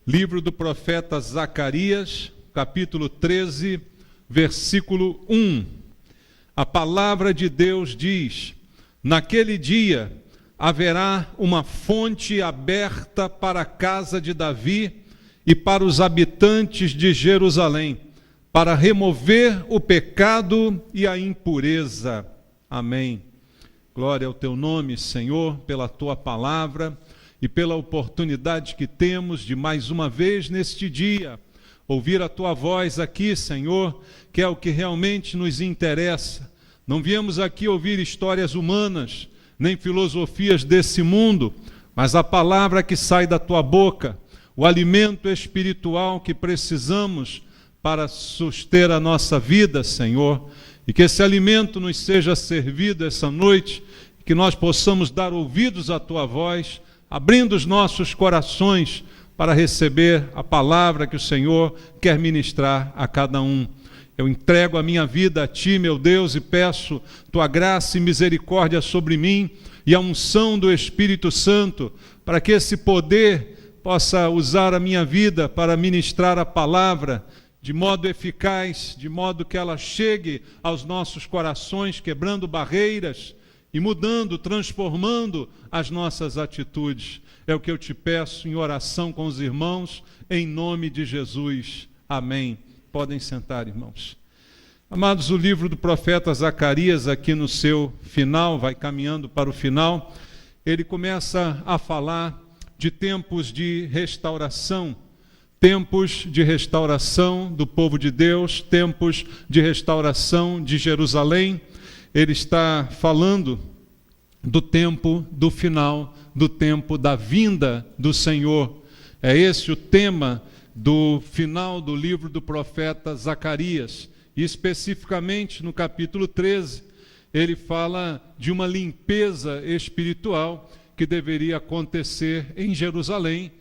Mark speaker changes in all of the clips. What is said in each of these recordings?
Speaker 1: Livro do profeta Zacarias, capítulo 13, versículo 1. A palavra de Deus diz: naquele dia haverá uma fonte aberta para a casa de Davi e para os habitantes de Jerusalém, para remover o pecado e a impureza. Amém. Glória ao teu nome, Senhor, pela tua palavra e pela oportunidade que temos de mais uma vez neste dia ouvir a tua voz aqui, Senhor, que é o que realmente nos interessa. Não viemos aqui ouvir histórias humanas, nem filosofias desse mundo, mas a palavra que sai da tua boca, o alimento espiritual que precisamos para suster a nossa vida, Senhor, e que esse alimento nos seja servido essa noite, que nós possamos dar ouvidos à tua voz, abrindo os nossos corações para receber a palavra que o Senhor quer ministrar a cada um. Eu entrego a minha vida a Ti, meu Deus, e peço Tua graça e misericórdia sobre mim e a unção do Espírito Santo, para que esse poder possa usar a minha vida para ministrar a palavra de modo eficaz, de modo que ela chegue aos nossos corações, quebrando barreiras e mudando, transformando as nossas atitudes. É o que eu te peço em oração com os irmãos, em nome de Jesus. Amém. Podem sentar, irmãos. Amados, o livro do profeta Zacarias, aqui no seu final, vai caminhando para o final, ele começa a falar de tempos de restauração do povo de Deus, tempos de restauração de Jerusalém. Ele está falando do tempo do final, do tempo da vinda do Senhor. É esse o tema do final do livro do profeta Zacarias. E especificamente no capítulo 13, ele fala de uma limpeza espiritual que deveria acontecer em Jerusalém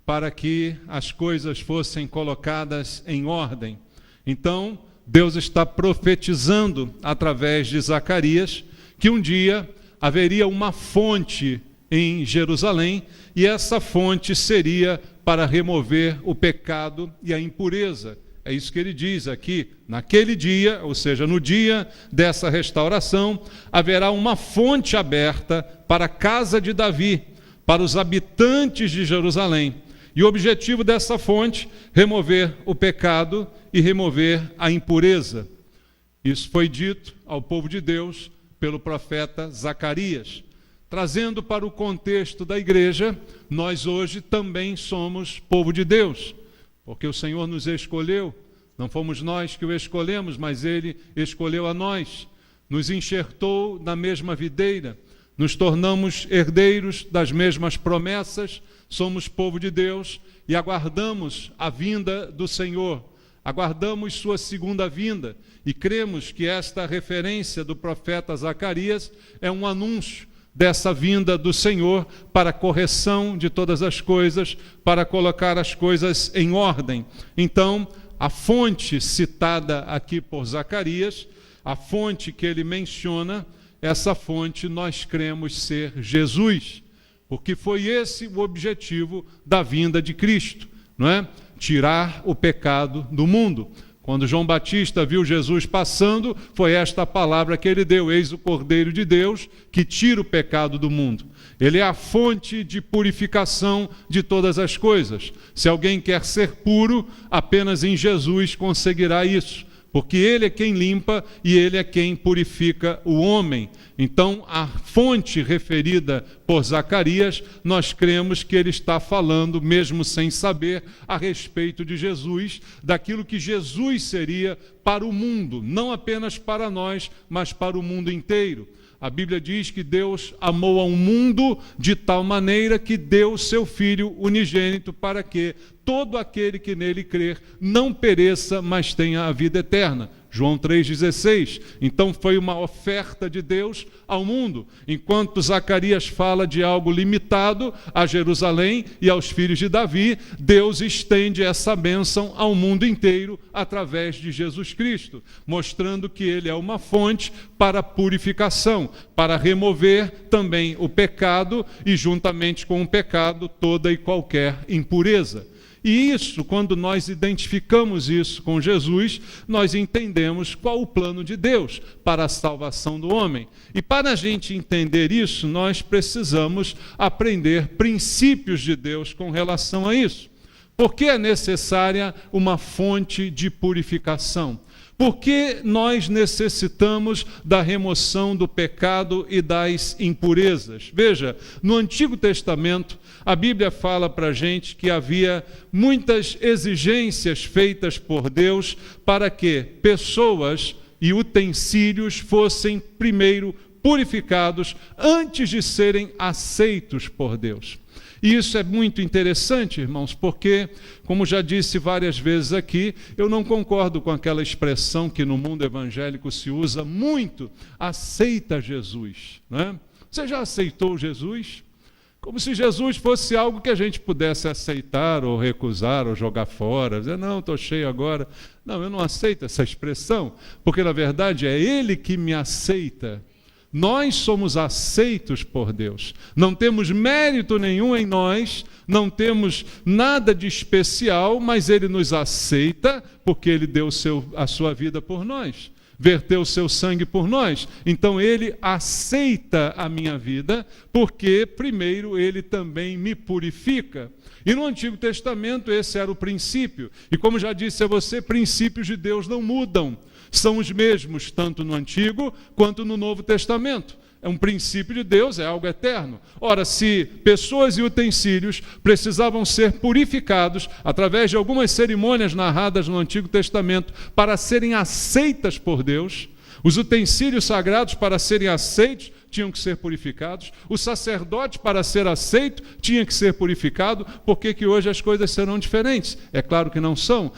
Speaker 1: para que as coisas fossem colocadas em ordem. Então, Deus está profetizando através de Zacarias que um dia haveria uma fonte em Jerusalém e essa fonte seria para remover o pecado e a impureza. É isso que ele diz aqui. Naquele dia, ou seja, no dia dessa restauração, haverá uma fonte aberta para a casa de Davi, para os habitantes de Jerusalém. E o objetivo dessa fonte, remover o pecado e remover a impureza. Isso foi dito ao povo de Deus pelo profeta Zacarias. Trazendo para o contexto da igreja, nós hoje também somos povo de Deus, porque o Senhor nos escolheu. Não fomos nós que o escolhemos, mas Ele escolheu a nós. Nos enxertou na mesma videira, nos tornamos herdeiros das mesmas promessas, somos povo de Deus e aguardamos a vinda do Senhor, aguardamos sua segunda vinda e cremos que esta referência do profeta Zacarias é um anúncio dessa vinda do Senhor para a correção de todas as coisas, para colocar as coisas em ordem. Então, a fonte citada aqui por Zacarias, a fonte que ele menciona, essa fonte nós cremos ser Jesus, porque foi esse o objetivo da vinda de Cristo, não é? Tirar o pecado do mundo. Quando João Batista viu Jesus passando, foi esta a palavra que ele deu: eis o Cordeiro de Deus que tira o pecado do mundo. Ele é a fonte de purificação de todas as coisas. Se alguém quer ser puro, apenas em Jesus conseguirá isso, porque Ele é quem limpa e Ele é quem purifica o homem. Então, a fonte referida por Zacarias, nós cremos que ele está falando, mesmo sem saber, a respeito de Jesus, daquilo que Jesus seria para o mundo, não apenas para nós, mas para o mundo inteiro. A Bíblia diz que Deus amou ao mundo de tal maneira que deu o seu Filho unigênito para que todo aquele que nele crer não pereça, mas tenha a vida eterna. João 3,16. Então foi uma oferta de Deus ao mundo. Enquanto Zacarias fala de algo limitado a Jerusalém e aos filhos de Davi, Deus estende essa bênção ao mundo inteiro através de Jesus Cristo, mostrando que Ele é uma fonte para a purificação, para remover também o pecado e, juntamente com o pecado, toda e qualquer impureza. E isso, quando nós identificamos isso com Jesus, nós entendemos qual o plano de Deus para a salvação do homem. E para a gente entender isso, nós precisamos aprender princípios de Deus com relação a isso. Por que é necessária uma fonte de purificação? Por que nós necessitamos da remoção do pecado e das impurezas? Veja, no Antigo Testamento, a Bíblia fala para a gente que havia muitas exigências feitas por Deus para que pessoas e utensílios fossem primeiro purificados antes de serem aceitos por Deus. E isso é muito interessante, irmãos, porque, como já disse várias vezes aqui, eu não concordo com aquela expressão que no mundo evangélico se usa muito, aceita Jesus. Né? Você já aceitou Jesus? Como se Jesus fosse algo que a gente pudesse aceitar ou recusar ou jogar fora, dizer, não, estou cheio agora. Não, eu não aceito essa expressão, porque na verdade é Ele que me aceita. Nós somos aceitos por Deus, não temos mérito nenhum em nós, não temos nada de especial, mas Ele nos aceita porque Ele deu a sua vida por nós, verteu o seu sangue por nós. Então Ele aceita a minha vida porque primeiro Ele também me purifica. E no Antigo Testamento esse era o princípio. E como já disse a você, princípios de Deus não mudam. São os mesmos, tanto no Antigo quanto no Novo Testamento. É um princípio de Deus, é algo eterno. Ora, se pessoas e utensílios precisavam ser purificados através de algumas cerimônias narradas no Antigo Testamento para serem aceitas por Deus, os utensílios sagrados para serem aceitos tinham que ser purificados, o sacerdote para ser aceito tinha que ser purificado. Por que hoje as coisas serão diferentes? É claro que não são.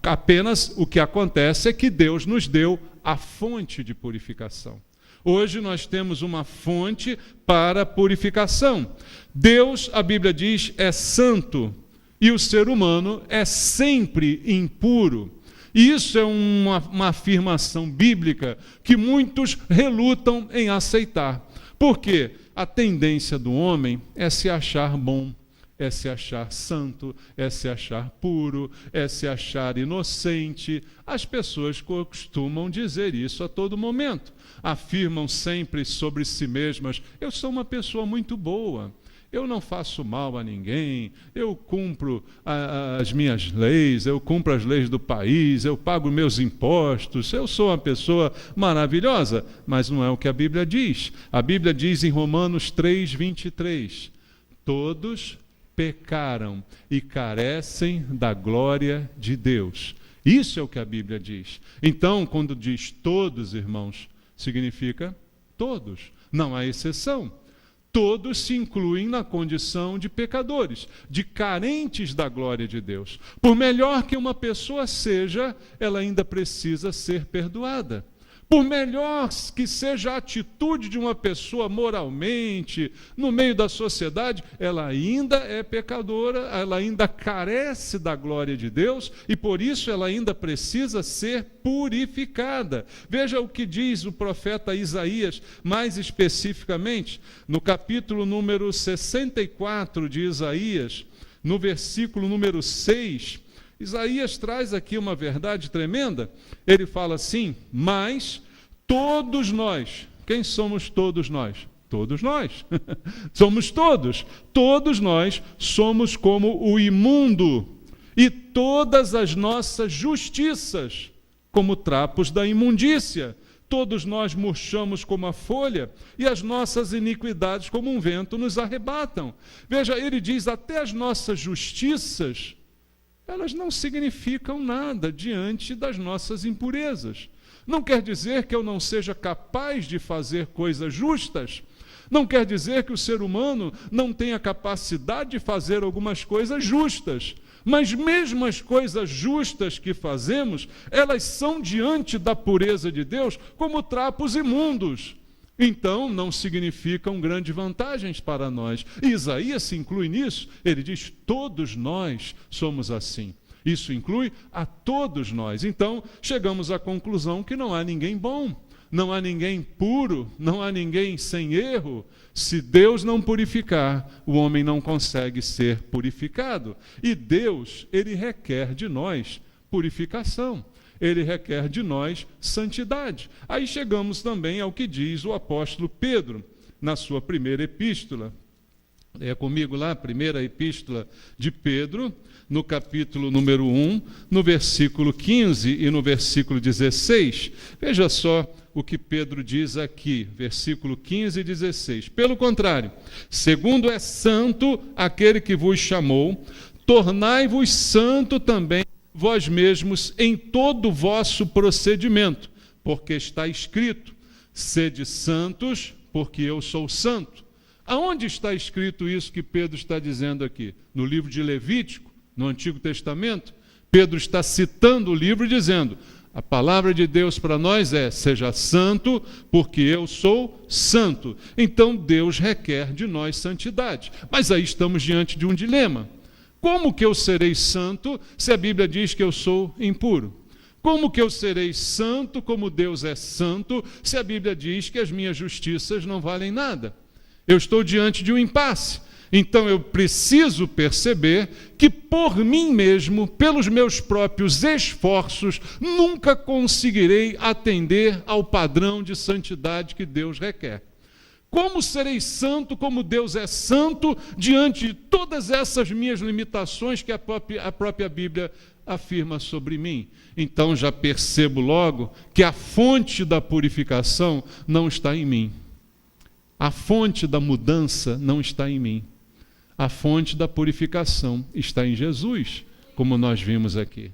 Speaker 1: Apenas o que acontece é que Deus nos deu a fonte de purificação. Hoje nós temos uma fonte para purificação. Deus, a Bíblia diz, é santo e o ser humano é sempre impuro. E isso é uma afirmação bíblica que muitos relutam em aceitar. Por quê? A tendência do homem é se achar bom, é se achar santo, é se achar puro, é se achar inocente. As pessoas costumam dizer isso a todo momento. Afirmam sempre sobre si mesmas, eu sou uma pessoa muito boa. Eu não faço mal a ninguém, eu cumpro as minhas leis, eu cumpro as leis do país, eu pago meus impostos, eu sou uma pessoa maravilhosa, mas não é o que a Bíblia diz. A Bíblia diz em Romanos 3:23, todos pecaram e carecem da glória de Deus. Isso é o que a Bíblia diz. Então, quando diz todos, irmãos, significa todos, não há exceção. Todos se incluem na condição de pecadores, de carentes da glória de Deus. Por melhor que uma pessoa seja, ela ainda precisa ser perdoada. Por melhor que seja a atitude de uma pessoa moralmente, no meio da sociedade, ela ainda é pecadora, ela ainda carece da glória de Deus e por isso ela ainda precisa ser purificada. Veja o que diz o profeta Isaías, mais especificamente, no capítulo número 64 de Isaías, no versículo número 6, Isaías traz aqui uma verdade tremenda. Ele fala assim, mas todos nós, quem somos todos nós? Todos nós, somos todos nós somos como o imundo e todas as nossas justiças como trapos da imundícia. Todos nós murchamos como a folha e as nossas iniquidades como um vento nos arrebatam. Veja, ele diz, até as nossas justiças, elas não significam nada diante das nossas impurezas. Não quer dizer que eu não seja capaz de fazer coisas justas. Não quer dizer que o ser humano não tenha capacidade de fazer algumas coisas justas. Mas mesmo as coisas justas que fazemos, elas são diante da pureza de Deus como trapos imundos. Então, não significam grandes vantagens para nós. E Isaías se inclui nisso. Ele diz, todos nós somos assim. Isso inclui a todos nós. Então, chegamos à conclusão que não há ninguém bom. não há ninguém puro, não há ninguém sem erro. Se Deus não purificar, o homem não consegue ser purificado. E Deus, Ele requer de nós purificação. Ele requer de nós santidade. Aí chegamos também ao que diz o apóstolo Pedro, na sua primeira epístola. Leia comigo lá, a primeira epístola de Pedro, no capítulo número 1, no versículo 15 e no versículo 16. Veja só o que Pedro diz aqui, versículo 15 e 16. Pelo contrário, segundo é santo aquele que vos chamou, tornai-vos santo também vós mesmos em todo o vosso procedimento, porque está escrito, sede santos, porque eu sou santo. Aonde está escrito isso que Pedro está dizendo aqui? No livro de Levítico, no Antigo Testamento? Pedro está citando o livro dizendo, a palavra de Deus para nós é, seja santo, porque eu sou santo. Então Deus requer de nós santidade. Mas aí estamos diante de um dilema. Como que eu serei santo se a Bíblia diz que eu sou impuro? Como que eu serei santo como Deus é santo se a Bíblia diz que as minhas justiças não valem nada? Eu estou diante de um impasse. Então eu preciso perceber que por mim mesmo, pelos meus próprios esforços, nunca conseguirei atender ao padrão de santidade que Deus requer. Como serei santo como Deus é santo diante de todas essas minhas limitações que a própria Bíblia afirma sobre mim? Então já percebo logo que a fonte da purificação não está em mim. A fonte da mudança não está em mim. A fonte da purificação está em Jesus, como nós vimos aqui.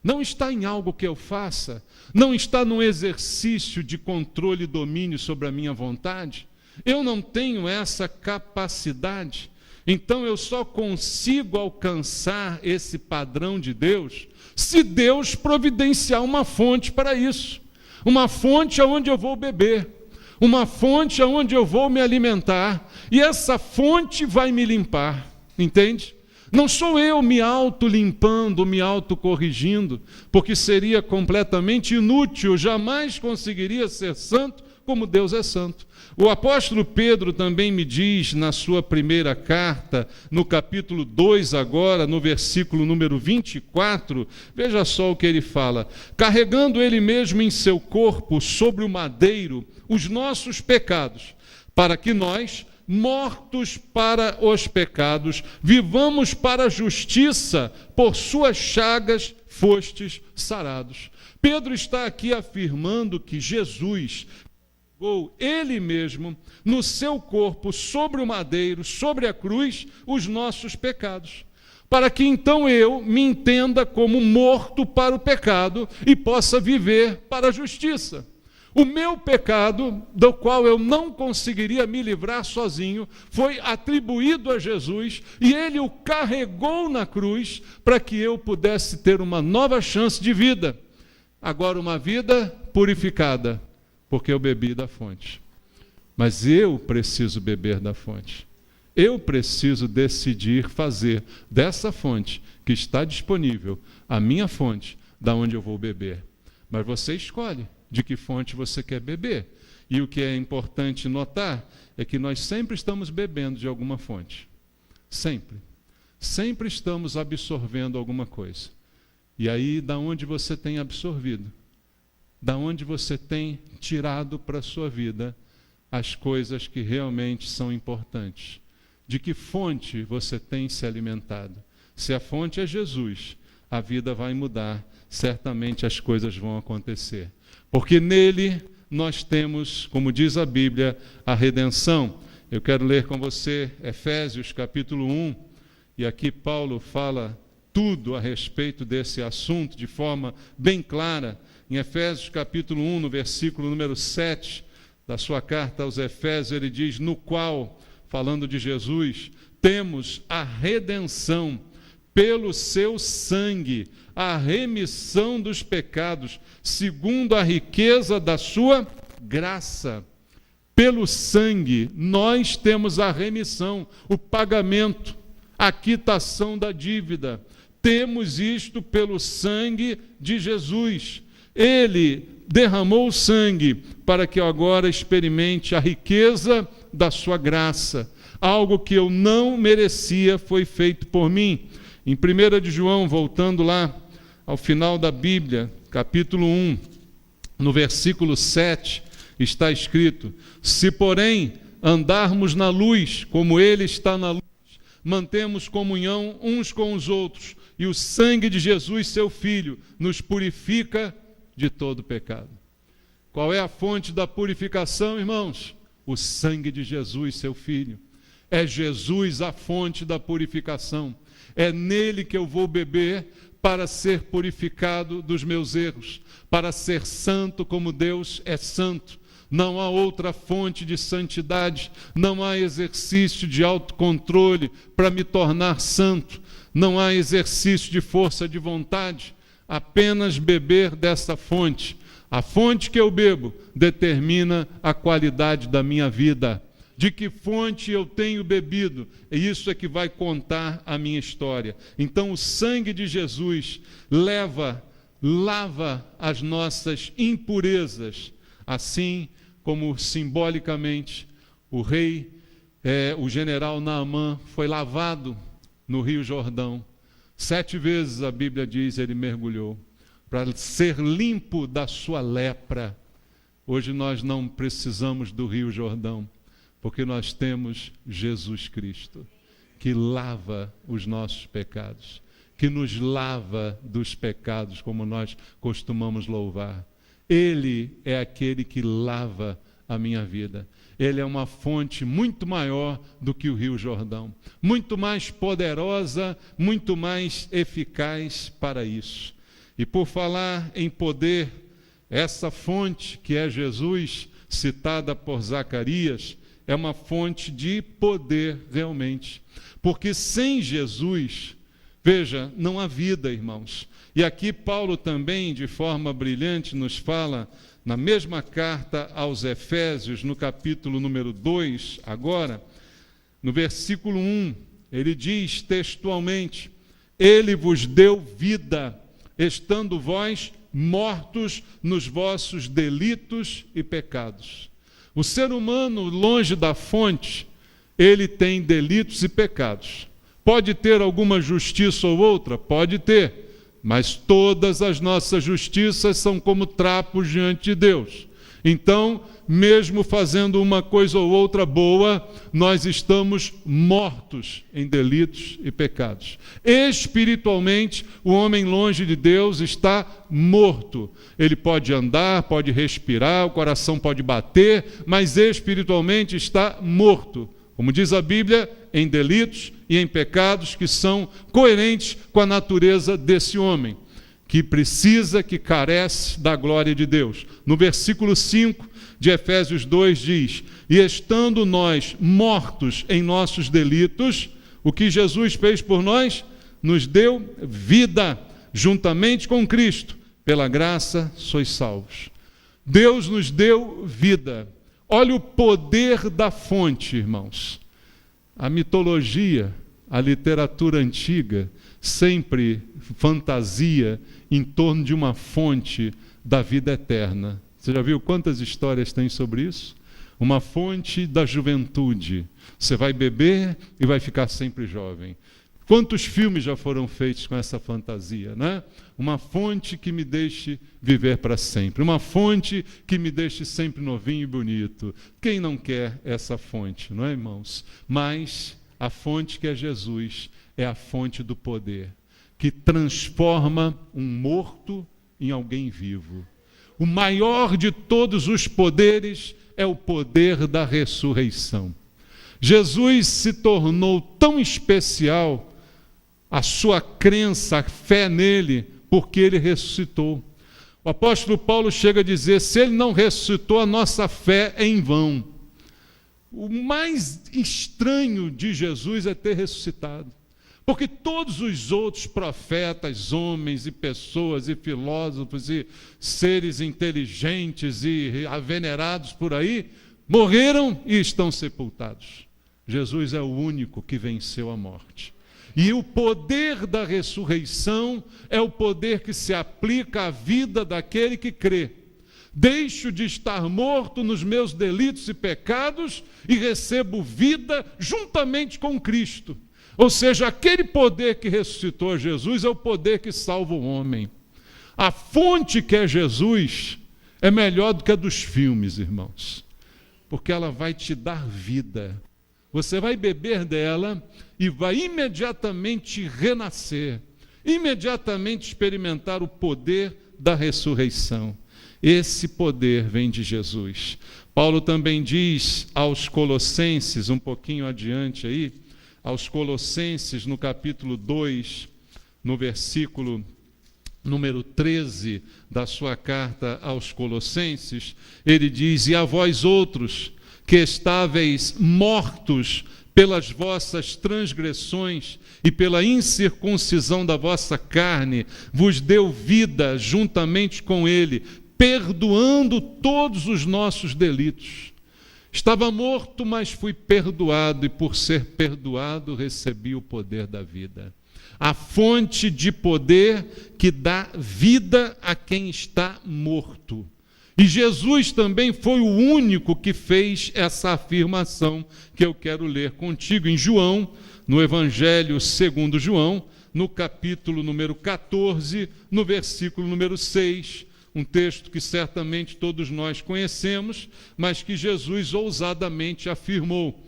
Speaker 1: Não está em algo que eu faça, não está num exercício de controle e domínio sobre a minha vontade. Eu não tenho essa capacidade. Então eu só consigo alcançar esse padrão de Deus se Deus providenciar uma fonte para isso. Uma fonte aonde eu vou beber. Uma fonte aonde eu vou me alimentar. E essa fonte vai me limpar. Entende? Não sou eu me auto-limpando, me auto-corrigindo, porque seria completamente inútil, jamais conseguiria ser santo como Deus é santo. O apóstolo Pedro também me diz na sua primeira carta, no capítulo 2 agora, no versículo número 24, veja só o que ele fala, carregando ele mesmo em seu corpo sobre o madeiro os nossos pecados, para que nós, mortos para os pecados, vivamos para a justiça, por suas chagas fostes sarados. Pedro está aqui afirmando que Jesus, Ele mesmo, no seu corpo, sobre o madeiro, sobre a cruz, os nossos pecados, para que então eu me entenda como morto para o pecado e possa viver para a justiça. O meu pecado, do qual eu não conseguiria me livrar sozinho, foi atribuído a Jesus e Ele o carregou na cruz para que eu pudesse ter uma nova chance de vida. Agora uma vida purificada, porque eu bebi da fonte. Mas eu preciso beber da fonte. Eu preciso decidir fazer dessa fonte que está disponível a minha fonte, da onde eu vou beber. Mas você escolhe de que fonte você quer beber. E o que é importante notar é que nós sempre estamos bebendo de alguma fonte. Sempre. Sempre estamos absorvendo alguma coisa. E aí, da onde você tem absorvido? Da onde você tem tirado para a sua vida as coisas que realmente são importantes? De que fonte você tem se alimentado? Se a fonte é Jesus, a vida vai mudar, certamente as coisas vão acontecer. Porque nele nós temos, como diz a Bíblia, a redenção. Eu quero ler com você Efésios capítulo 1, e aqui Paulo fala tudo a respeito desse assunto de forma bem clara. Em Efésios capítulo 1, no versículo número 7 da sua carta aos Efésios, ele diz, no qual, falando de Jesus, temos a redenção pelo seu sangue, a remissão dos pecados, segundo a riqueza da sua graça. Pelo sangue, nós temos a remissão, o pagamento, a quitação da dívida. Temos isto pelo sangue de Jesus. Ele derramou o sangue para que eu agora experimente a riqueza da sua graça. Algo que eu não merecia foi feito por mim. Em 1 de João, voltando lá ao final da Bíblia, capítulo 1, no versículo 7, está escrito: se, porém, andarmos na luz, como Ele está na luz, mantemos comunhão uns com os outros, e o sangue de Jesus, seu Filho, nos purifica de todo pecado. Qual é a fonte da purificação, irmãos? O sangue de Jesus, seu Filho. É Jesus a fonte da purificação. É nele que eu vou beber para ser purificado dos meus erros, para ser santo como Deus é santo. Não há outra fonte de santidade, não há exercício de autocontrole para me tornar santo, não há exercício de força de vontade, apenas beber dessa fonte. A fonte que eu bebo determina a qualidade da minha vida. De que fonte eu tenho bebido, isso é que vai contar a minha história. Então o sangue de Jesus lava as nossas impurezas, assim como simbolicamente o general Naamã foi lavado no Rio Jordão. 7 vezes a Bíblia diz, ele mergulhou, para ser limpo da sua lepra. Hoje nós não precisamos do Rio Jordão, porque nós temos Jesus Cristo, que lava os nossos pecados, que nos lava dos pecados, como nós costumamos louvar. Ele é aquele que lava a minha vida. Ele é uma fonte muito maior do que o Rio Jordão, muito mais poderosa, muito mais eficaz para isso. E por falar em poder, essa fonte que é Jesus, citada por Zacarias, é uma fonte de poder realmente. Porque sem Jesus, veja, não há vida, irmãos. E aqui Paulo também, de forma brilhante, nos fala, na mesma carta aos Efésios, no capítulo número 2, agora, no versículo 1, ele diz textualmente: ele vos deu vida, estando vós mortos nos vossos delitos e pecados. O ser humano, longe da fonte, ele tem delitos e pecados. Pode ter alguma justiça ou outra? Pode ter. Mas todas as nossas justiças são como trapos diante de Deus. Então, mesmo fazendo uma coisa ou outra boa, nós estamos mortos em delitos e pecados. Espiritualmente, o homem longe de Deus está morto. Ele pode andar, pode respirar, o coração pode bater, mas espiritualmente está morto. Como diz a Bíblia, em delitos e em pecados que são coerentes com a natureza desse homem, que carece da glória de Deus. No versículo 5 de Efésios 2 diz: e estando nós mortos em nossos delitos, o que Jesus fez por nós? Nos deu vida, juntamente com Cristo. Pela graça sois salvos. Deus nos deu vida. Olha o poder da fonte, irmãos. A mitologia, a literatura antiga, sempre fantasia em torno de uma fonte da vida eterna. Você já viu quantas histórias tem sobre isso? Uma fonte da juventude. Você vai beber e vai ficar sempre jovem. Quantos filmes já foram feitos com essa fantasia, né? Uma fonte que me deixe viver para sempre. Uma fonte que me deixe sempre novinho e bonito. Quem não quer essa fonte, não é, irmãos? Mas a fonte que é Jesus é a fonte do poder, que transforma um morto em alguém vivo. O maior de todos os poderes é o poder da ressurreição. Jesus se tornou tão especial, a sua crença, a fé nele, porque ele ressuscitou. O apóstolo Paulo chega a dizer: se ele não ressuscitou, a nossa fé é em vão. O mais estranho de Jesus é ter ressuscitado. Porque todos os outros profetas, homens e pessoas e filósofos e seres inteligentes e venerados por aí, morreram e estão sepultados. Jesus é o único que venceu a morte. E o poder da ressurreição é o poder que se aplica à vida daquele que crê. Deixo de estar morto nos meus delitos e pecados e recebo vida juntamente com Cristo. Ou seja, aquele poder que ressuscitou Jesus é o poder que salva o homem. A fonte que é Jesus é melhor do que a dos filmes, irmãos, porque ela vai te dar vida. Você vai beber dela e vai imediatamente renascer, imediatamente experimentar o poder da ressurreição. Esse poder vem de Jesus. Paulo também diz aos Colossenses, um pouquinho adiante aí, aos Colossenses, no capítulo 2, no versículo número 13 da sua carta aos Colossenses, ele diz: e a vós outros, que estáveis mortos pelas vossas transgressões e pela incircuncisão da vossa carne, vos deu vida juntamente com ele, perdoando todos os nossos delitos. Estava morto, mas fui perdoado, e por ser perdoado, recebi o poder da vida. A fonte de poder que dá vida a quem está morto. E Jesus também foi o único que fez essa afirmação que eu quero ler contigo em João, no Evangelho segundo João, no capítulo número 14, no versículo número 6, um texto que certamente todos nós conhecemos, mas que Jesus ousadamente afirmou.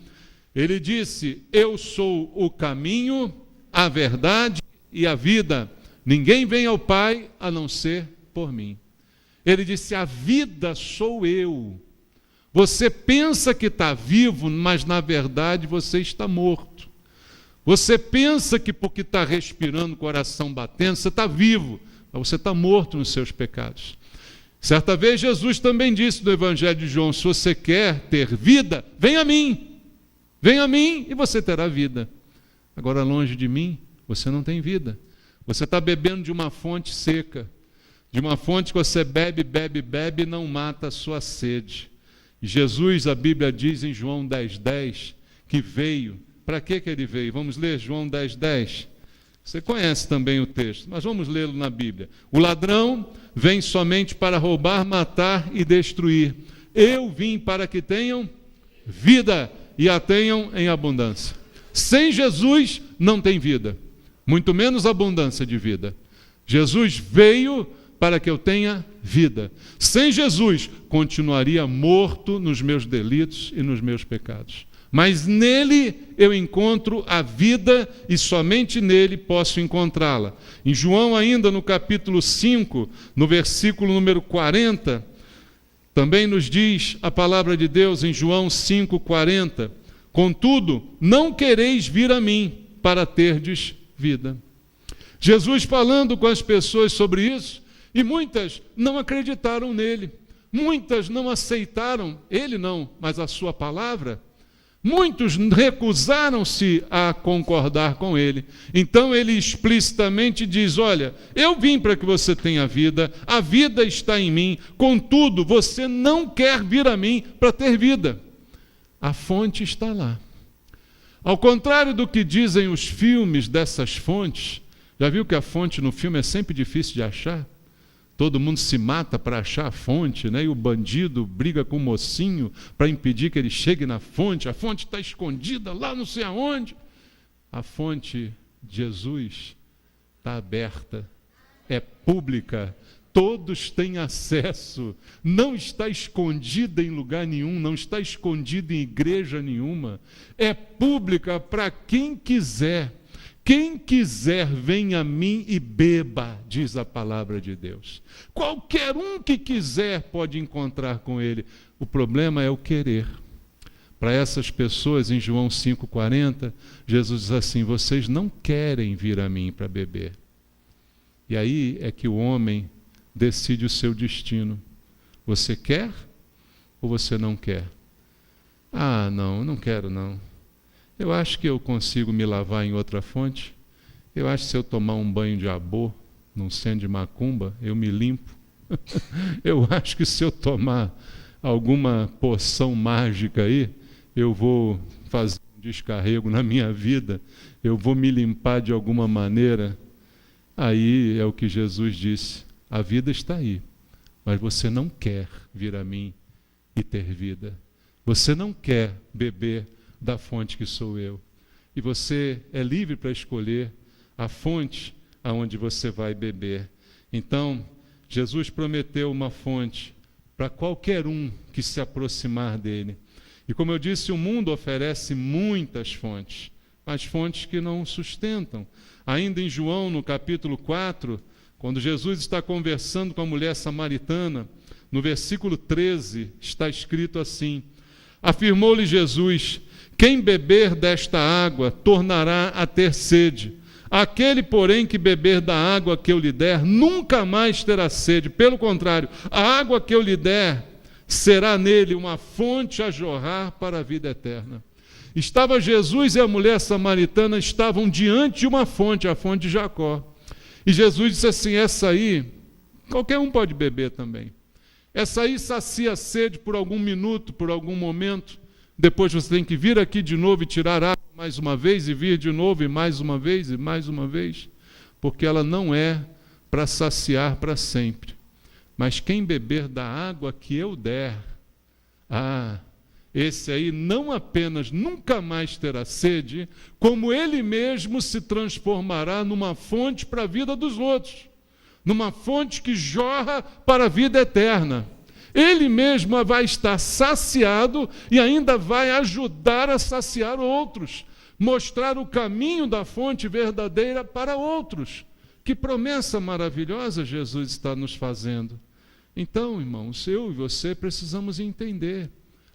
Speaker 1: Ele disse: eu sou o caminho, a verdade e a vida. Ninguém vem ao Pai a não ser por mim. Ele disse: a vida sou eu. Você pensa que está vivo, mas na verdade você está morto. Você pensa que porque está respirando, coração batendo, você está vivo, mas você está morto nos seus pecados. Certa vez Jesus também disse no Evangelho de João: se você quer ter vida, vem a mim e você terá vida. Agora, longe de mim, você não tem vida. Você está bebendo de uma fonte seca, de uma fonte que você bebe e não mata a sua sede. E Jesus, a Bíblia diz em João 10:10, que veio. Para que ele veio? Vamos ler João 10:10. Você conhece também o texto, mas vamos lê-lo na Bíblia. O ladrão vem somente para roubar, matar e destruir. Eu vim para que tenham vida e a tenham em abundância. Sem Jesus não tem vida, muito menos abundância de vida. Jesus veio para que eu tenha vida. Sem Jesus, continuaria morto nos meus delitos e nos meus pecados. Mas nele eu encontro a vida e somente nele posso encontrá-la. Em João, ainda no capítulo 5, no versículo número 40, também nos diz a palavra de Deus em João 5:40: contudo, não quereis vir a mim para terdes vida. Jesus falando com as pessoas sobre isso, e muitas não acreditaram nele, muitas não aceitaram, ele não, mas a sua palavra. Muitos recusaram-se a concordar com ele. Então ele explicitamente diz: olha, eu vim para que você tenha vida, a vida está em mim, contudo, você não quer vir a mim para ter vida. A fonte está lá. Ao contrário do que dizem os filmes dessas fontes, já viu que a fonte no filme é sempre difícil de achar? Todo mundo se mata para achar a fonte, né? E o bandido briga com o mocinho para impedir que ele chegue na fonte. A fonte está escondida lá não sei aonde. A fonte de Jesus está aberta, é pública, todos têm acesso, não está escondida em lugar nenhum, não está escondida em igreja nenhuma, é pública para quem quiser. Quem quiser, venha a mim e beba, diz a palavra de Deus. Qualquer um que quiser pode encontrar com ele. O problema é o querer. Para essas pessoas, em João 5,40, Jesus diz assim: vocês não querem vir a mim para beber. E aí é que o homem decide o seu destino. Você quer ou você não quer? Ah, não, eu não quero não. Eu acho que eu consigo me lavar em outra fonte. Eu acho que se eu tomar um banho de abô, num centro de macumba, eu me limpo. Eu acho que se eu tomar alguma poção mágica aí, eu vou fazer um descarrego na minha vida, eu vou me limpar de alguma maneira. Aí é o que Jesus disse: a vida está aí, mas você não quer vir a mim e ter vida. Você não quer beber da fonte que sou eu. E você é livre para escolher a fonte aonde você vai beber. Então, Jesus prometeu uma fonte para qualquer um que se aproximar dele. E como eu disse, o mundo oferece muitas fontes, mas fontes que não sustentam. Ainda em João, no capítulo 4, quando Jesus está conversando com a mulher samaritana, no versículo 13, está escrito assim: afirmou-lhe Jesus: quem beber desta água tornará a ter sede. Aquele, porém, que beber da água que eu lhe der, nunca mais terá sede. Pelo contrário, a água que eu lhe der será nele uma fonte a jorrar para a vida eterna. Estava Jesus e a mulher samaritana estavam diante de uma fonte, a fonte de Jacó. E Jesus disse assim: essa aí, qualquer um pode beber também. Essa aí sacia a sede por algum minuto, por algum momento. Depois você tem que vir aqui de novo e tirar água mais uma vez, e vir de novo e mais uma vez, e mais uma vez. Porque ela não é para saciar para sempre. Mas quem beber da água que eu der, esse aí não apenas nunca mais terá sede, como ele mesmo se transformará numa fonte para a vida dos outros, numa fonte que jorra para a vida eterna. Ele mesmo vai estar saciado e ainda vai ajudar a saciar outros, mostrar o caminho da fonte verdadeira para outros. Que promessa maravilhosa Jesus está nos fazendo. Então, irmãos, eu e você precisamos entender: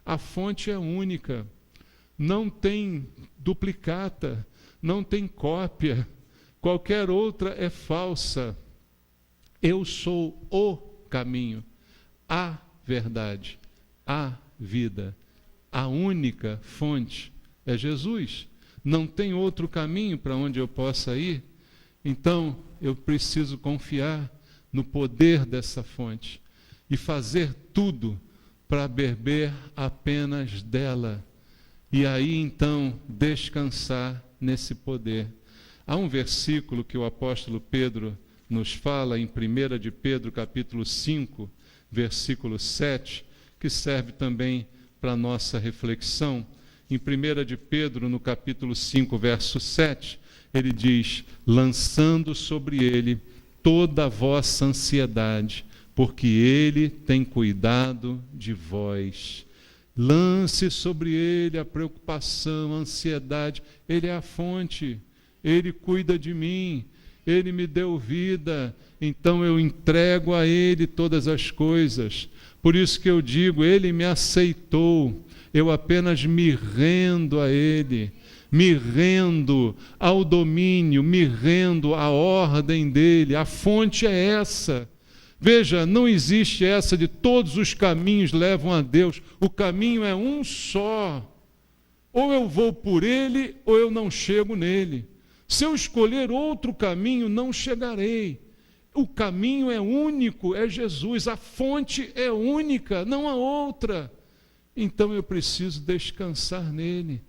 Speaker 1: a fonte é única, não tem duplicata, não tem cópia, qualquer outra é falsa. Eu sou o caminho, a verdade, a vida, a única fonte é Jesus. Não tem outro caminho para onde eu possa ir. Então, eu preciso confiar no poder dessa fonte e fazer tudo para beber apenas dela. E aí, então, descansar nesse poder. Há um versículo que o apóstolo Pedro nos fala em 1 de Pedro, capítulo 5, versículo 7, que serve também para a nossa reflexão. Em 1 de Pedro, no capítulo 5, verso 7, ele diz: lançando sobre ele toda a vossa ansiedade, porque ele tem cuidado de vós. Lance sobre ele a preocupação, a ansiedade. Ele é a fonte, ele cuida de mim, ele me deu vida, então eu entrego a ele todas as coisas. Por isso que eu digo, ele me aceitou, eu apenas me rendo a ele, me rendo ao domínio, me rendo à ordem dele. A fonte é essa. Veja, não existe essa de todos os caminhos levam a Deus. O caminho é um só. Ou eu vou por ele, ou eu não chego nele. Se eu escolher outro caminho, não chegarei. O caminho é único, é Jesus. A fonte é única, não há outra. Então eu preciso descansar nele.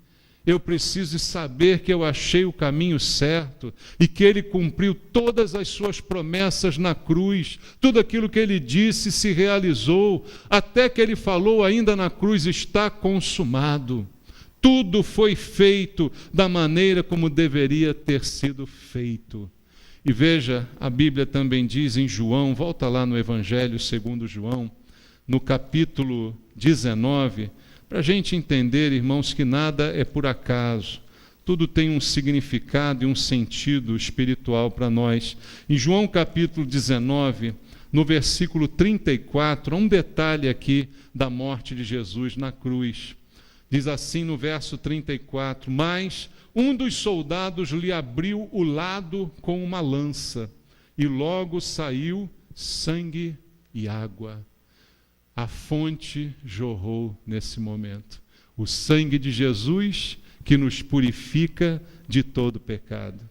Speaker 1: Eu preciso saber que eu achei o caminho certo e que ele cumpriu todas as suas promessas na cruz. Tudo aquilo que ele disse se realizou. Até que ele falou ainda na cruz: está consumado. Tudo foi feito da maneira como deveria ter sido feito. E veja, a Bíblia também diz em João, volta lá no Evangelho segundo João, no capítulo 19, para a gente entender, irmãos, que nada é por acaso. Tudo tem um significado e um sentido espiritual para nós. Em João capítulo 19, no versículo 34, há um detalhe aqui da morte de Jesus na cruz. Diz assim no verso 34, mas um dos soldados lhe abriu o lado com uma lança, e logo saiu sangue e água. A fonte jorrou nesse momento. O sangue de Jesus que nos purifica de todo pecado.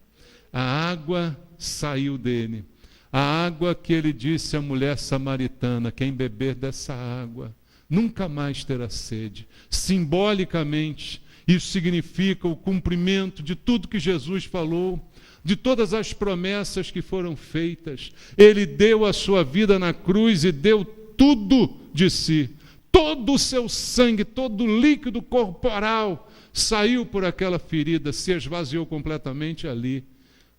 Speaker 1: A água saiu dele. A água que ele disse à mulher samaritana: quem beber dessa água nunca mais terá sede. Simbolicamente, Isso significa o cumprimento de tudo que Jesus falou, de todas as promessas que foram feitas. Ele deu a sua vida na cruz e deu tudo de si. Todo o seu sangue, todo o líquido corporal saiu por aquela ferida, se esvaziou completamente ali,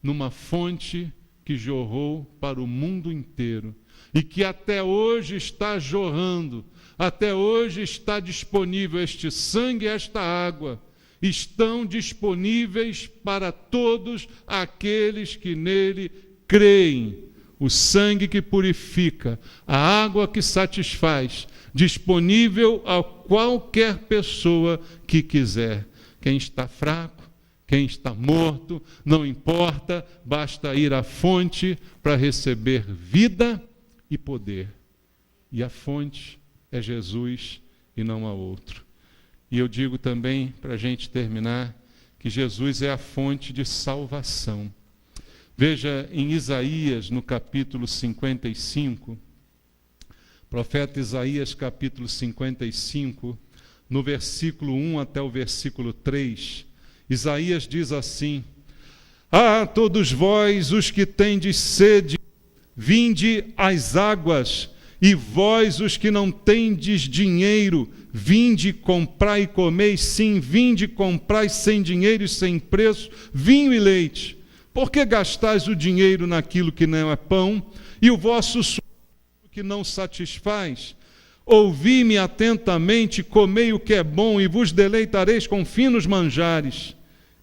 Speaker 1: numa fonte que jorrou para o mundo inteiro e que até hoje está jorrando, até hoje está disponível. Este sangue e esta água estão disponíveis para todos aqueles que nele creem. O sangue que purifica, a água que satisfaz, disponível a qualquer pessoa que quiser. Quem está fraco, quem está morto, não importa, basta ir à fonte para receber vida e poder. E a fonte é Jesus e não há outro. E eu digo também, para a gente terminar, que Jesus é a fonte de salvação. Veja em Isaías, no capítulo 55, profeta Isaías, capítulo 55, no versículo 1 até o versículo 3, Isaías diz assim: Ah, todos vós os que tendes sede, vinde às águas, e vós os que não tendes dinheiro, vinde, comprai e comei, sim, vinde, comprai sem dinheiro e sem preço, vinho e leite. Por que gastais o dinheiro naquilo que não é pão, e o vosso suor que não satisfaz? Ouvi-me atentamente, comei o que é bom, e vos deleitareis com finos manjares.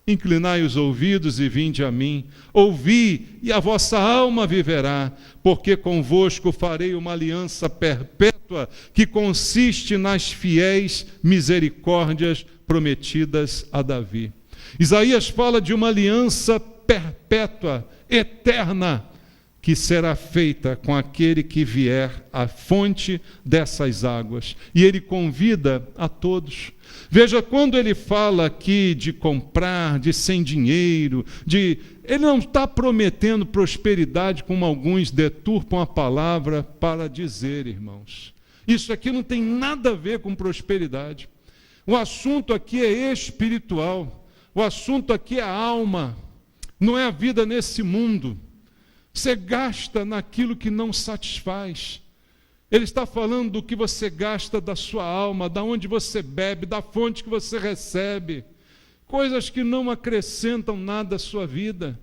Speaker 1: Inclinai os ouvidos e vinde a mim. Ouvi, e a vossa alma viverá, porque convosco farei uma aliança perpétua, que consiste nas fiéis misericórdias prometidas a Davi. Isaías fala de uma aliança perpétua, eterna, que será feita com aquele que vier à fonte dessas águas. E ele convida a todos. Veja, quando ele fala aqui de comprar, de sem dinheiro, ele não está prometendo prosperidade, como alguns deturpam a palavra para dizer, irmãos. Isso aqui não tem nada a ver com prosperidade. O assunto aqui é espiritual. O assunto aqui é a alma. Não é a vida nesse mundo. Você gasta naquilo que não satisfaz. Ele está falando do que você gasta da sua alma, da onde você bebe, da fonte que você recebe. Coisas que não acrescentam nada à sua vida.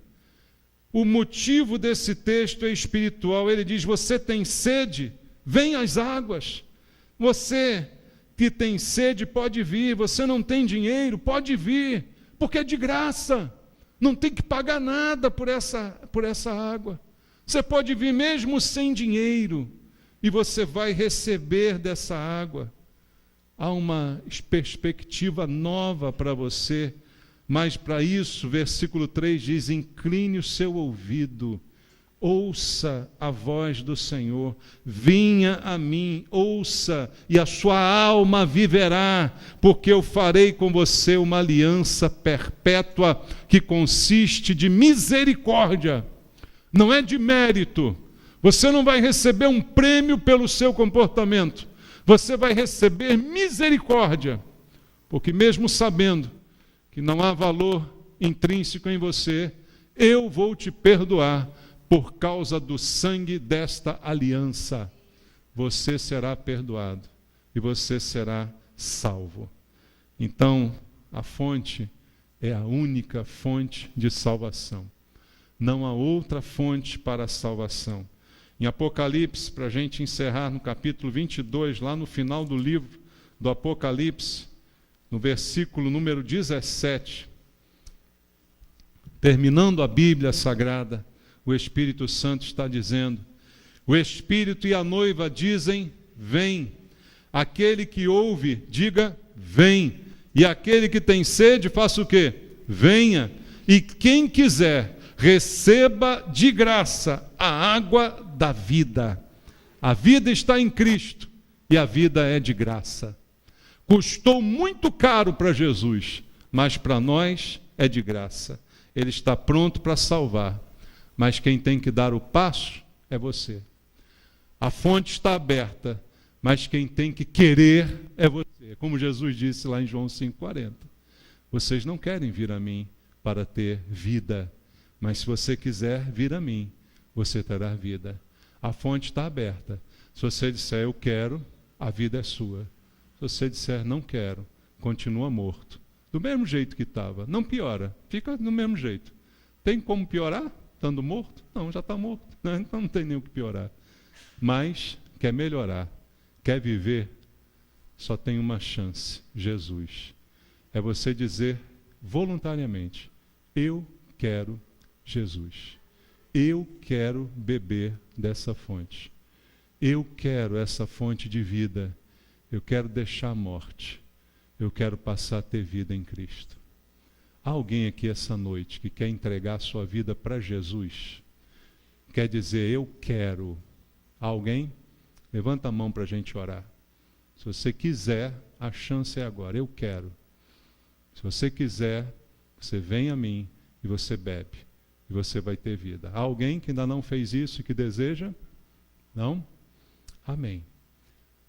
Speaker 1: O motivo desse texto é espiritual. Ele diz: você tem sede? Vem às águas. Você que tem sede pode vir. Você não tem dinheiro? Pode vir, porque é de graça. Não tem que pagar nada por essa água. Você pode vir mesmo sem dinheiro e você vai receber dessa água. Há uma perspectiva nova para você, mas para isso, versículo 3 diz: incline o seu ouvido, ouça a voz do Senhor, vinha a mim, ouça, e a sua alma viverá, porque eu farei com você uma aliança perpétua, que consiste de misericórdia, não é de mérito. Você não vai receber um prêmio pelo seu comportamento, você vai receber misericórdia, porque mesmo sabendo que não há valor intrínseco em você, eu vou te perdoar. Por causa do sangue desta aliança, você será perdoado e você será salvo. Então, a fonte é a única fonte de salvação. Não há outra fonte para a salvação. Em Apocalipse, para a gente encerrar no capítulo 22, lá no final do livro do Apocalipse, no versículo número 17, terminando a Bíblia Sagrada, o Espírito Santo está dizendo: o Espírito e a noiva dizem: vem. Aquele que ouve, diga: vem. E aquele que tem sede, faça o quê? Venha. E quem quiser, receba de graça a água da vida. A vida está em Cristo e a vida é de graça. Custou muito caro para Jesus, mas para nós é de graça. Ele está pronto para salvar. Mas quem tem que dar o passo é você. A fonte está aberta, mas quem tem que querer é você. Como Jesus disse lá em João 5,40. Vocês não querem vir a mim para ter vida, mas se você quiser vir a mim, você terá vida. A fonte está aberta. Se você disser eu quero, a vida é sua. Se você disser não quero, continua morto. Do mesmo jeito que estava. Não piora, fica do mesmo jeito. Tem como piorar estando morto? Não, já está morto. Então não tem nem o que piorar. Mas quer melhorar, quer viver, só tem uma chance: Jesus. É você dizer voluntariamente: eu quero Jesus. Eu quero beber dessa fonte. Eu quero essa fonte de vida. Eu quero deixar a morte. Eu quero passar a ter vida em Cristo. Há alguém aqui essa noite que quer entregar a sua vida para Jesus? Quer dizer, eu quero. Há alguém? Levanta a mão para a gente orar. Se você quiser, a chance é agora. Eu quero. Se você quiser, você vem a mim e você bebe. E você vai ter vida. Há alguém que ainda não fez isso e que deseja? Não? Amém.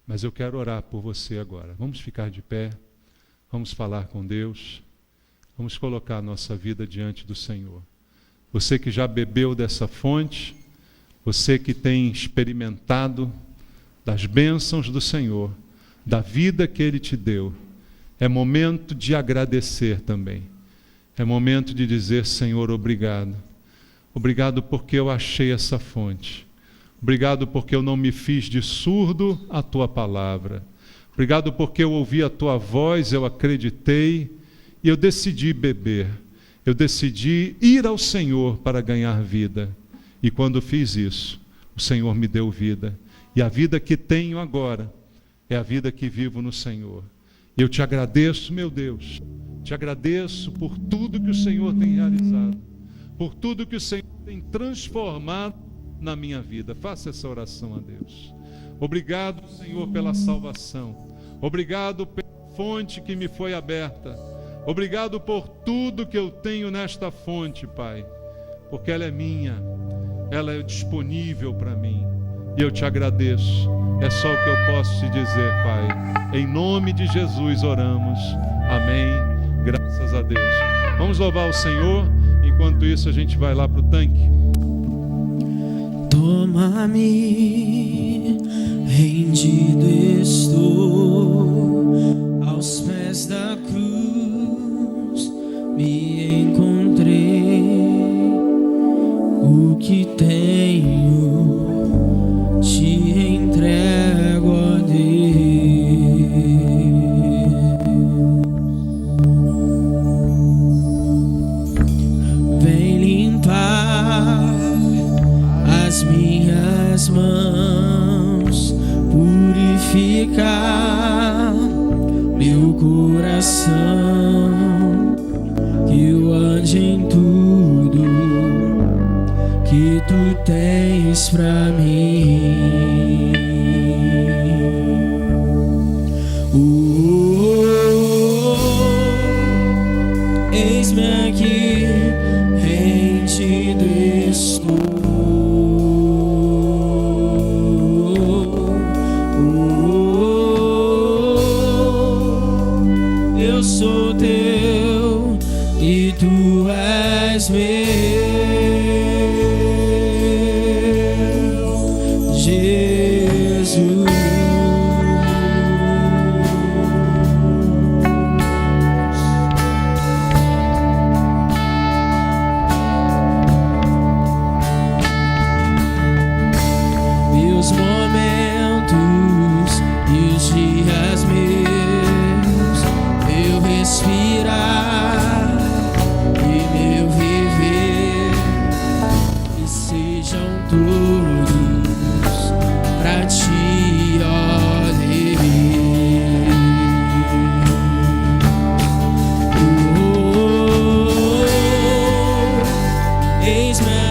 Speaker 1: Mas eu quero orar por você agora. Vamos ficar de pé. Vamos falar com Deus. Vamos colocar a nossa vida diante do Senhor. Você que já bebeu dessa fonte, você que tem experimentado das bênçãos do Senhor, da vida que Ele te deu, é momento de agradecer também. É momento de dizer: Senhor, obrigado. Obrigado porque eu achei essa fonte. Obrigado porque eu não me fiz de surdo à Tua palavra. Obrigado porque eu ouvi a Tua voz, eu acreditei e eu decidi beber. Eu decidi ir ao Senhor para ganhar vida. E quando fiz isso, o Senhor me deu vida. E a vida que tenho agora é a vida que vivo no Senhor. E eu te agradeço, meu Deus. Te agradeço por tudo que o Senhor tem realizado. Por tudo que o Senhor tem transformado na minha vida. Faça essa oração a Deus. Obrigado, Senhor, pela salvação. Obrigado pela fonte que me foi aberta. Obrigado por tudo que eu tenho nesta fonte, Pai. Porque ela é minha. Ela é disponível para mim. E eu te agradeço. É só o que eu posso te dizer, Pai. Em nome de Jesus oramos. Amém. Graças a Deus. Vamos louvar o Senhor. Enquanto isso, a gente vai lá para o tanque.
Speaker 2: Toma-me, rendido estou aos pés da cruz. Me encontrei, o que tenho te entrego a Deus. Vem limpar as minhas mãos, purificar meu coração, que eu ande em tudo que tu tens pra mim. Eis-me aqui, rendido estou. Eu sou teu e tu és meu, Jesus. Meus momentos e os dias meus, meu respirar e meu viver, que sejam todos pra ti, ó Deus. Eis-me